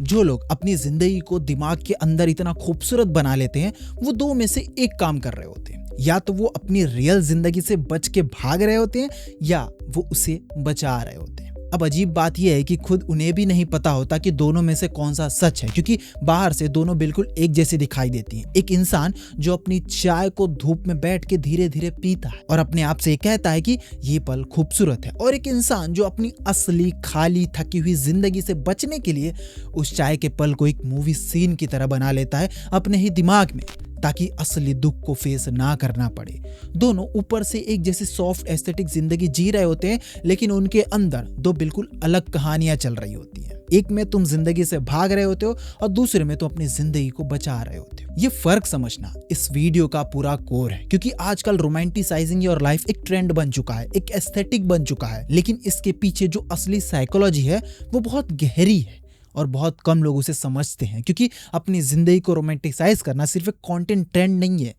जो लोग अपनी जिंदगी को दिमाग के अंदर इतना खूबसूरत बना लेते हैं, वो दो में से एक काम कर रहे होते हैं। या तो वो अपनी रियल जिंदगी से बच के भाग रहे होते हैं या वो उसे बचा रहे होते हैं। अब अजीब बात यह है कि खुद उन्हें भी नहीं पता होता कि दोनों में से कौन सा सच है, क्योंकि बाहर से दोनों बिल्कुल एक जैसी दिखाई देती हैं। एक इंसान जो अपनी चाय को धूप में बैठ के धीरे धीरे पीता है और अपने आप से कहता है कि ये पल खूबसूरत है, और एक इंसान जो अपनी असली खाली थकी हुई जिंदगी से बचने के लिए उस चाय के पल को एक मूवी सीन की तरह बना लेता है अपने ही दिमाग में, ताकि असली दुख को फेस ना करना पड़े। दोनों ऊपर से एक जैसी सॉफ्ट एस्थेटिक जिंदगी जी रहे होते हैं, लेकिन उनके अंदर दो बिल्कुल अलग कहानियां चल रही होती हैं। एक में तुम जिंदगी से भाग रहे होते हो और दूसरे में तुम अपनी जिंदगी को बचा रहे होते हो। ये फर्क समझना इस वीडियो का पूरा कोर है, क्योंकि आजकल रोमांटिसाइजिंग योर लाइफ एक ट्रेंड बन चुका है, एक एस्थेटिक बन चुका है, लेकिन इसके पीछे जो असली साइकोलॉजी है वो बहुत गहरी है और बहुत कम लोग उसे समझते हैं। क्योंकि अपनी जिंदगी को रोमांटिसाइज करना सिर्फ एक कंटेंट ट्रेंड नहीं है,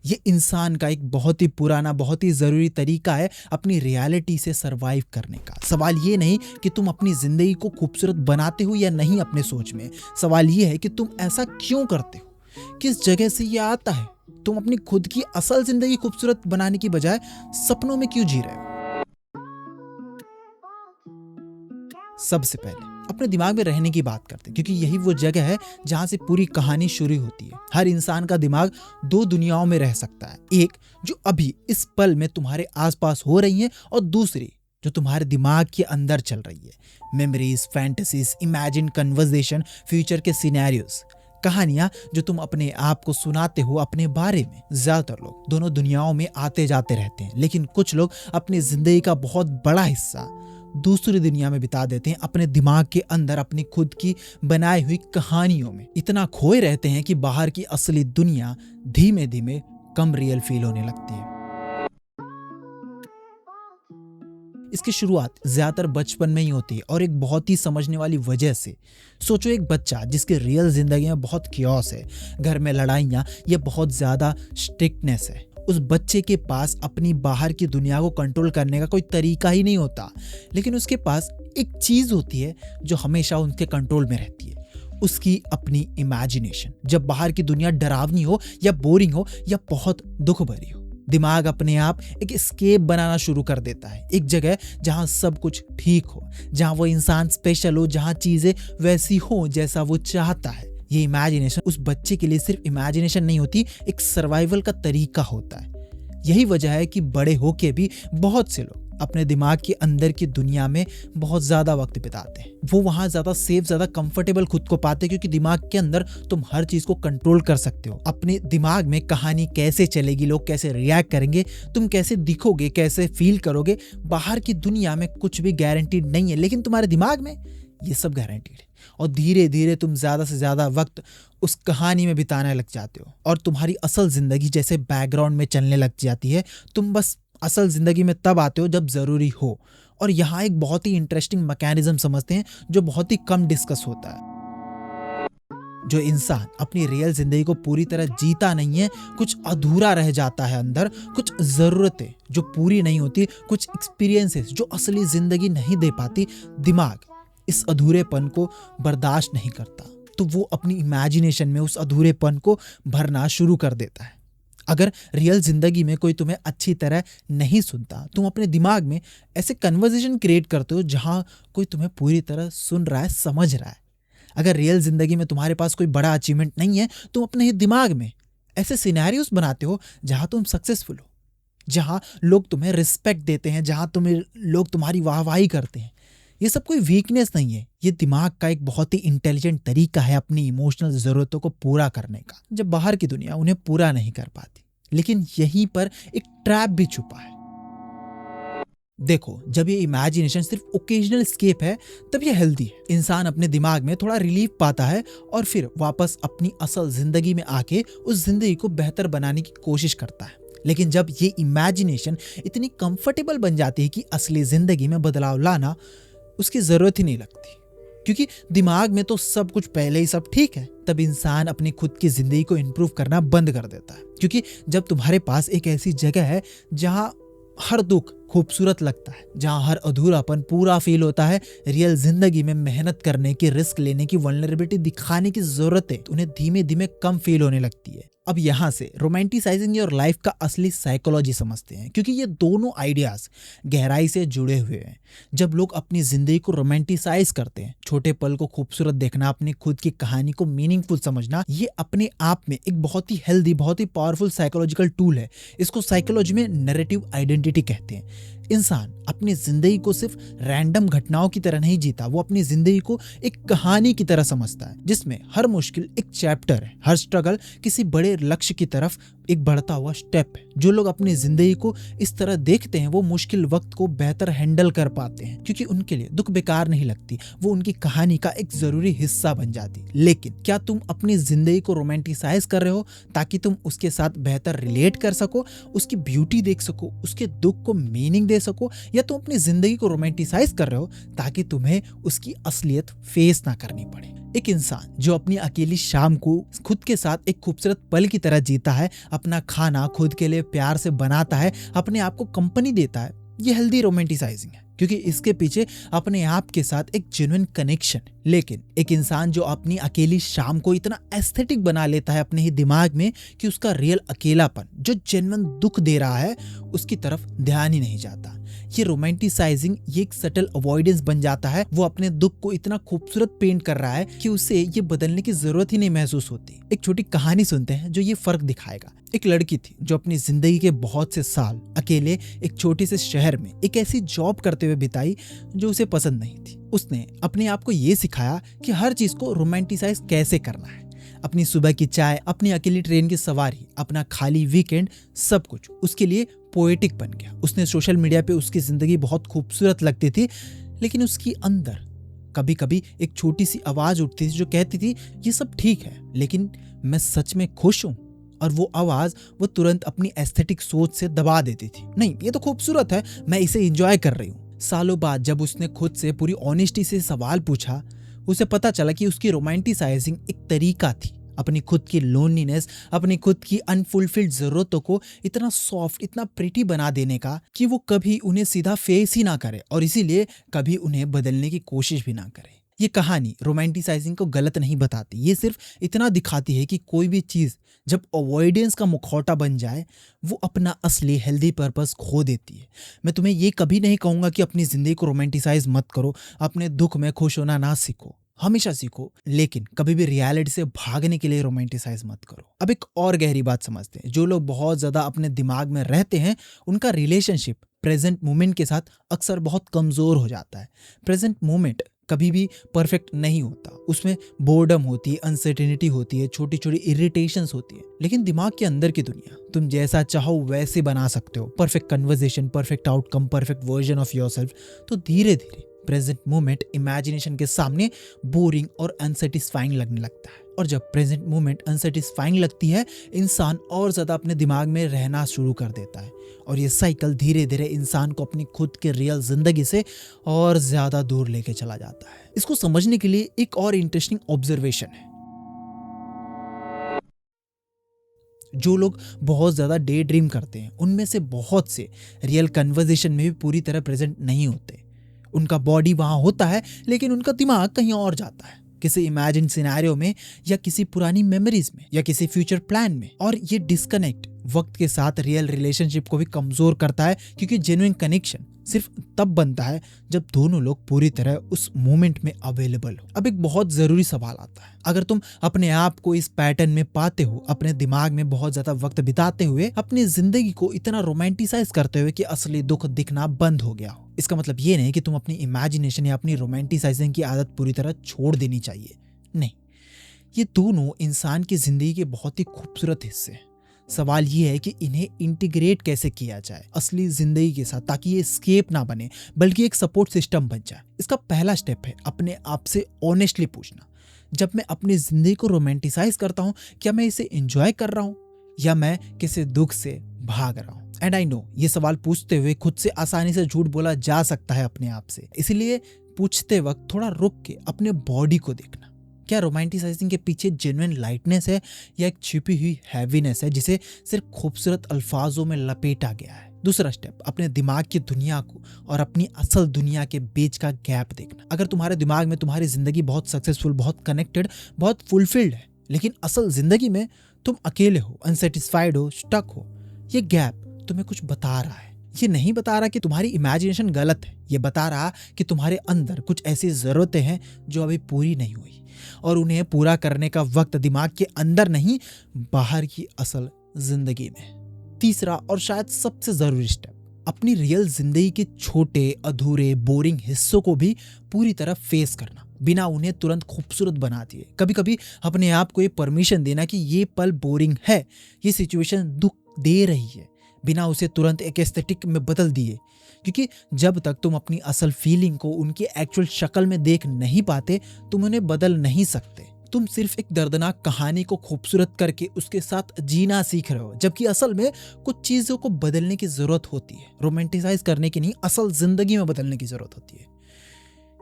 ये इंसान का एक बहुत ही पुराना, बहुत ही जरूरी तरीका है अपनी रियलिटी से सरवाइव करने का। सवाल ये नहीं कि तुम अपनी जिंदगी को खूबसूरत बनाते हो या नहीं अपने सोच में, सवाल ये है कि तुम ऐसा क्यों करते हो, किस जगह से ये आता है। तुम अपनी खुद की असल जिंदगी खूबसूरत बनाने की बजाय सपनों में क्यों जी रहे हो। सबसे पहले अपने दिमाग में रहने की बात करते हैं, क्योंकि यही वो जगह है जहां से पूरी कहानी शुरू होती है। हर इंसान का दिमाग दो दुनियाओं में रह सकता है, एक जो अभी इस पल में तुम्हारे आसपास हो रही है और दूसरी जो तुम्हारे दिमाग के अंदर चल रही है। Memories, fantasies, imagine conversation, future के सिनेरियोज, कहानियां जो तुम अपने आप को सुनाते हो अपने बारे में। ज्यादातर लोग दोनों दुनियाओं में आते जाते रहते हैं, लेकिन कुछ लोग अपनी जिंदगी का बहुत बड़ा हिस्सा दूसरी दुनिया में बिता देते हैं, अपने दिमाग के अंदर अपनी खुद की बनाई हुई कहानियों में इतना खोए रहते हैं कि बाहर की असली दुनिया धीमे धीमे कम रियल फील होने लगती है। इसकी शुरुआत ज्यादातर बचपन में ही होती है और एक बहुत ही समझने वाली वजह से। सोचो एक बच्चा जिसकी रियल जिंदगी में बहुत कियोस है, घर में लड़ाइयाँ या बहुत ज्यादा स्ट्रिक्टनेस है। उस बच्चे के पास अपनी बाहर की दुनिया को कंट्रोल करने का कोई तरीका ही नहीं होता, लेकिन उसके पास एक चीज होती है जो हमेशा उनके कंट्रोल में रहती है, उसकी अपनी इमेजिनेशन। जब बाहर की दुनिया डरावनी हो या बोरिंग हो या बहुत दुख भरी हो, दिमाग अपने आप एक एस्केप बनाना शुरू कर देता है, एक जगह जहां सब कुछ ठीक हो, जहां वो इंसान स्पेशल हो, जहां चीजें वैसी हो जैसा वो चाहता है। ये इमेजिनेशन उस बच्चे के लिए सिर्फ इमेजिनेशन नहीं होती, एक सर्वाइवल का तरीका होता है। यही वजह है कि बड़े होके भी बहुत से लोग अपने दिमाग के अंदर की दुनिया में बहुत ज्यादा वक्त बिताते हैं। वो वहां ज्यादा सेफ, ज्यादा कंफर्टेबल खुद को पाते हैं, क्योंकि दिमाग के अंदर तुम हर चीज को कंट्रोल कर सकते हो। अपने दिमाग में कहानी कैसे चलेगी, लोग कैसे रिएक्ट करेंगे, तुम कैसे दिखोगे, कैसे फील करोगे, बाहर की दुनिया में कुछ भी गारंटीड नहीं है, लेकिन तुम्हारे दिमाग में ये सब गारंटीड है। और धीरे धीरे तुम ज्यादा से ज्यादा वक्त उस कहानी में बिताने लग जाते हो और तुम्हारी असल जिंदगी जैसे बैकग्राउंड में चलने लग जाती है। तुम बस असल जिंदगी में तब आते हो जब जरूरी हो। और यहाँ एक बहुत ही इंटरेस्टिंग मैकेनिज्म समझते हैं जो बहुत ही कम डिस्कस होता है। जो इंसान अपनी रियल जिंदगी को पूरी तरह जीता नहीं है, कुछ अधूरा रह जाता है अंदर, कुछ जरूरतें जो पूरी नहीं होती, कुछ एक्सपीरियंसेस जो असली जिंदगी नहीं दे पाती, दिमाग इस अधूरेपन को बर्दाश्त नहीं करता, तो वो अपनी इमेजिनेशन में उस अधूरेपन को भरना शुरू कर देता है। अगर रियल जिंदगी में कोई तुम्हें अच्छी तरह नहीं सुनता, तुम अपने दिमाग में ऐसे कन्वर्सेशन क्रिएट करते हो जहां कोई तुम्हें पूरी तरह सुन रहा है, समझ रहा है। अगर रियल जिंदगी में तुम्हारे पास कोई बड़ा अचीवमेंट नहीं है, तुम अपने ही दिमाग में ऐसे सिनेरियोस बनाते हो जहां तुम सक्सेसफुल हो, जहां लोग तुम्हें रिस्पेक्ट देते हैं, जहां लोग तुम्हारी वाहवाही करते हैं। ये सब कोई वीकनेस नहीं है, ये दिमाग का एक बहुत ही इंटेलिजेंट तरीका है अपनी इमोशनल जरूरतों को पूरा करने का, जब बाहर की दुनिया उन्हें पूरा नहीं कर पाती। लेकिन यहीं पर एक ट्रैप भी छुपा है। देखो, जब ये इमेजिनेशन सिर्फ ओकेजनल एस्केप है, तब ये हेल्दी है। इंसान अपने दिमाग में थोड़ा रिलीफ पाता है और फिर वापस अपनी असल जिंदगी में आके उस जिंदगी को बेहतर बनाने की कोशिश करता है। लेकिन जब ये इमेजिनेशन इतनी कंफर्टेबल बन जाती है कि असली जिंदगी में बदलाव लाना उसकी जरूरत ही नहीं लगती, क्योंकि दिमाग में तो सब कुछ पहले ही सब ठीक है, तब इंसान अपनी खुद की जिंदगी को इंप्रूव करना बंद कर देता है। क्योंकि जब तुम्हारे पास एक ऐसी जगह है जहां हर दुख खूबसूरत लगता है, जहां हर अधूरापन पूरा फील होता है। रियल जिंदगी में मेहनत करने की, रिस्क लेने की, वल्नरेबिलिटी दिखाने की जरूरतें उन्हें धीमे धीमे कम फील होने लगती है। अब यहाँ से रोमांटिसाइजिंग योर लाइफ का असली साइकोलॉजी समझते हैं, क्योंकि ये दोनों आइडियाज गहराई से जुड़े हुए हैं। जब लोग अपनी जिंदगी को रोमांटिसाइज करते हैं, छोटे पल को खूबसूरत देखना, अपनी खुद की कहानी को मीनिंगफुल समझना, ये अपने आप में एक बहुत ही हेल्दी, बहुत ही पावरफुल साइकोलॉजिकल टूल है। इसको साइकोलॉजी में नैरेटिव आइडेंटिटी कहते हैं। इंसान अपनी जिंदगी को सिर्फ रैंडम घटनाओं की तरह नहीं जीता, वो अपनी जिंदगी को एक कहानी की तरह समझता है, जिसमें हर मुश्किल एक चैप्टर है, हर स्ट्रगल किसी बड़े लक्ष्य की तरफ एक बढ़ता हुआ स्टेप है। जो लोग अपनी जिंदगी को इस तरह देखते हैं, वो मुश्किल वक्त को बेहतर हैंडल कर पाते हैं, क्योंकि उनके लिए दुख बेकार नहीं लगती, वो उनकी कहानी का एक जरूरी हिस्सा बन जाती। लेकिन क्या तुम अपनी जिंदगी को रोमांटिसाइज कर रहे हो ताकि तुम उसके साथ बेहतर रिलेट कर सको, उसकी ब्यूटी देख सको, उसके दुख को मीनिंग दे सको, या तुम अपनी जिंदगी को रोमांटिसाइज कर रहे हो ताकि तुम्हें उसकी असलियत फेस ना करनी पड़े? एक इंसान जो अपनी अकेली शाम को खुद के साथ एक खूबसूरत पल की तरह जीता है, अपना खाना खुद के लिए प्यार से बनाता है, अपने आप को कंपनी देता है, ये हेल्दी रोमांटिसाइजिंग है, क्योंकि इसके पीछे अपने आप के साथ एक जेन्युइन कनेक्शन। लेकिन एक इंसान जो अपनी अकेली शाम को इतना एस्थेटिक बना लेता है अपने ही दिमाग में कि उसका रियल अकेलापन जो जेन्युइन दुख दे रहा है उसकी तरफ ध्यान ही नहीं जाता, ये रोमांटिसाइजिंग ये एक सटल अवॉइडेंस बन जाता है। वो अपने दुख को इतना खूबसूरत पेंट कर रहा है कि उसे ये बदलने की जरूरत ही नहीं महसूस होती। एक छोटी कहानी सुनते हैं जो ये फर्क दिखाएगा। एक लड़की थी जो अपनी जिंदगी के बहुत से साल अकेले एक छोटे से शहर में एक ऐसी जॉब करते हुए बिताई जो उसे पसंद नहीं थी। उसने अपने आप को ये सिखाया कि हर चीज को रोमांटिसाइज कैसे करना है। अपनी सुबह की चाय, अपनी अकेली ट्रेन की सवारी, अपना खाली वीकेंड, सब कुछ उसके लिए पोएटिक बन गया। उसने सोशल मीडिया पे उसकी जिंदगी बहुत खूबसूरत लगती थी, लेकिन उसकी अंदर कभी कभी एक छोटी सी आवाज उठती थी जो कहती थी ये सब ठीक है, लेकिन मैं सच में खुश हूँ। और वो आवाज वो तुरंत अपनी एस्थेटिक सोच से दबा देती थी, नहीं ये तो खूबसूरत है, मैं इसे एंजॉय कर रही हूँ। सालों बाद जब उसने खुद से पूरी ऑनेस्टी से सवाल पूछा, उसे पता चला कि उसकी रोमांटिसाइजिंग एक तरीका थी अपनी खुद की लोनलीनेस, अपनी खुद की अनफुलफिल्ड जरूरतों को इतना सॉफ्ट, इतना प्रिटी बना देने का कि वो कभी उन्हें सीधा फेस ही ना करे और इसीलिए कभी उन्हें बदलने की कोशिश भी ना करे। ये कहानी रोमांटिसाइजिंग को गलत नहीं बताती, ये सिर्फ इतना दिखाती है कि कोई भी चीज जब अवॉइडेंस का मुखौटा बन जाए वो अपना असली हेल्दी पर्पस खो देती है। मैं तुम्हें ये कभी नहीं कहूंगा कि अपनी जिंदगी को रोमांटिसाइज मत करो, अपने दुख में खुश होना ना सीखो, हमेशा सीखो, लेकिन कभी भी रियलिटी से भागने के लिए रोमांटिसाइज मत करो। अब एक और गहरी बात समझते हैं। जो लोग बहुत ज्यादा अपने दिमाग में रहते हैं उनका रिलेशनशिप प्रेजेंट मोमेंट के साथ अक्सर बहुत कमजोर हो जाता है। प्रेजेंट मोमेंट कभी भी परफेक्ट नहीं होता, उसमें बोर्डम होती है, अनसर्टेनिटी होती है, छोटी छोटी इरिटेशंस होती है, लेकिन दिमाग के अंदर की दुनिया तुम जैसा चाहो वैसे बना सकते हो। Perfect conversation, perfect outcome, perfect version of yourself. तो धीरे धीरे प्रेजेंट मोमेंट इमेजिनेशन के सामने बोरिंग और अनसेटिस्फाइंग लगने लगता है, और जब प्रेजेंट मोमेंट अनसेटिस्फाइंग लगती है इंसान और ज्यादा अपने दिमाग में रहना शुरू कर देता है, और ये साइकिल धीरे धीरे इंसान को अपनी खुद के रियल जिंदगी से और ज्यादा दूर लेके चला जाता है। इसको समझने के लिए एक और इंटरेस्टिंग ऑब्जर्वेशन है। जो लोग बहुत ज्यादा डे ड्रीम करते हैं उनमें से बहुत से रियल कन्वर्सेशन में भी पूरी तरह प्रेजेंट नहीं होते। उनका बॉडी वहां होता है लेकिन उनका दिमाग कहीं और जाता है, किसी इमेजिन सिनेरियो में या किसी पुरानी मेमोरीज में या किसी फ्यूचर प्लान में। और ये डिस्कनेक्ट वक्त के साथ रियल रिलेशनशिप को भी कमजोर करता है, क्योंकि जेन्युइन कनेक्शन सिर्फ तब बनता है जब दोनों लोग पूरी तरह उस मोमेंट में अवेलेबल हो। अब एक बहुत जरूरी सवाल आता है, अगर तुम अपने आप को इस पैटर्न में पाते हो, अपने दिमाग में बहुत ज्यादा वक्त बिताते हुए, अपनी जिंदगी को इतना रोमांटिसाइज करते हुए कि असली दुख दिखना बंद हो गया हो, इसका मतलब ये नहीं कि तुम अपनी इमेजिनेशन या अपनी रोमांटिसाइजिंग की आदत पूरी तरह छोड़ देनी चाहिए। नहीं, ये दोनों इंसान की जिंदगी के बहुत ही खूबसूरत हिस्से हैं। सवाल ये है कि इन्हें इंटीग्रेट कैसे किया जाए असली जिंदगी के साथ, ताकि ये एस्केप ना बने बल्कि एक सपोर्ट सिस्टम बन जाए। इसका पहला स्टेप है अपने आप से ऑनेस्टली पूछना, जब मैं अपनी जिंदगी को रोमांटिसाइज करता हूँ, क्या मैं इसे एंजॉय कर रहा हूँ या मैं किसी दुख से भाग रहा हूँ? एंड आई नो ये सवाल पूछते हुए खुद से आसानी से झूठ बोला जा सकता है अपने आप से, इसलिए पूछते वक्त थोड़ा रुक के अपने बॉडी को देखना। क्या रोमांटिसाइजिंग के पीछे जेन्युइन लाइटनेस है या एक छिपी हुई हैवीनेस है जिसे सिर्फ खूबसूरत अल्फाजों में लपेटा गया है? दूसरा स्टेप, अपने दिमाग की दुनिया को और अपनी असल दुनिया के बीच का गैप देखना। अगर तुम्हारे दिमाग में तुम्हारी जिंदगी बहुत सक्सेसफुल, बहुत कनेक्टेड, बहुत फुलफिल्ड है, लेकिन असल जिंदगी में तुम अकेले हो, अनसेटिस्फाइड हो, स्टक हो, ये गैप तुम्हें कुछ बता रहा है। ये नहीं बता रहा कि तुम्हारी इमेजिनेशन गलत है, ये बता रहा कि तुम्हारे अंदर कुछ ऐसी जरूरतें हैं जो अभी पूरी नहीं हुई और उन्हें पूरा करने का वक्त दिमाग के अंदर नहीं, बाहर की असल जिंदगी में। तीसरा और शायद सबसे जरूरी स्टेप, अपनी रियल जिंदगी के छोटे, अधूरे, बोरिंग हिस्सों को भी पूरी तरह फेस करना, बिना उन्हें तुरंत खूबसूरत बना दिए। कभी कभी अपने आप को ये परमिशन देना कि ये पल बोरिंग है, ये सिचुएशन दुख दे रही है, बिना उसे तुरंत एक एस्थेटिक में बदल दिए। क्योंकि जब तक तुम अपनी असल फीलिंग को उनकी एक्चुअल शक्ल में देख नहीं पाते, तुम उन्हें बदल नहीं सकते। तुम सिर्फ एक दर्दनाक कहानी को खूबसूरत करके उसके साथ जीना सीख रहे हो, जबकि असल में कुछ चीजों को बदलने की जरूरत होती है। रोमांटिसाइज करने की नहीं, असल जिंदगी में बदलने की जरूरत होती है।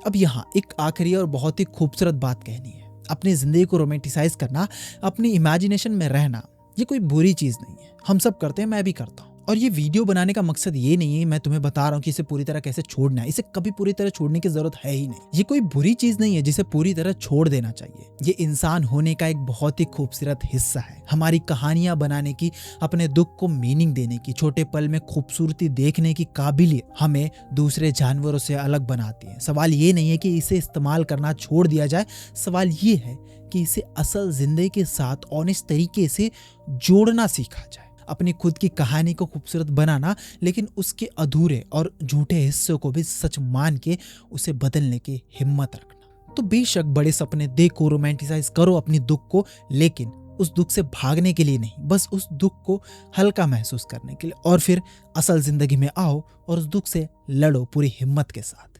अब यहाँ एक आखिरी और बहुत ही खूबसूरत बात कहनी है। अपनी जिंदगी को रोमांटिसाइज करना, अपनी इमेजिनेशन में रहना, ये कोई बुरी चीज नहीं है। हम सब करते हैं, मैं भी करता हूँ। और ये वीडियो बनाने का मकसद ये नहीं है मैं तुम्हें बता रहा हूँ कि इसे पूरी तरह कैसे छोड़ना है। इसे कभी पूरी तरह छोड़ने की जरूरत है ही नहीं। ये कोई बुरी चीज नहीं है जिसे पूरी तरह छोड़ देना चाहिए। ये इंसान होने का एक बहुत ही खूबसूरत हिस्सा है। हमारी कहानियां बनाने की, अपने दुख को मीनिंग देने की, छोटे पल में खूबसूरती देखने की काबिलियत हमें दूसरे जानवरों से अलग बनाती है। सवाल ये नहीं है कि इसे इस्तेमाल करना छोड़ दिया जाए, सवाल ये है कि इसे असल जिंदगी के साथ ऑनेस्ट तरीके से जोड़ना सीखा जाए। अपनी खुद की कहानी को खूबसूरत बनाना, लेकिन उसके अधूरे और झूठे हिस्सों को भी सच मान के उसे बदलने की हिम्मत रखना। तो बेशक बड़े सपने देखो, रोमांटिसाइज करो अपनी दुख को, लेकिन उस दुख से भागने के लिए नहीं, बस उस दुख को हल्का महसूस करने के लिए। और फिर असल जिंदगी में आओ और उस दुख से लड़ो पूरी हिम्मत के साथ।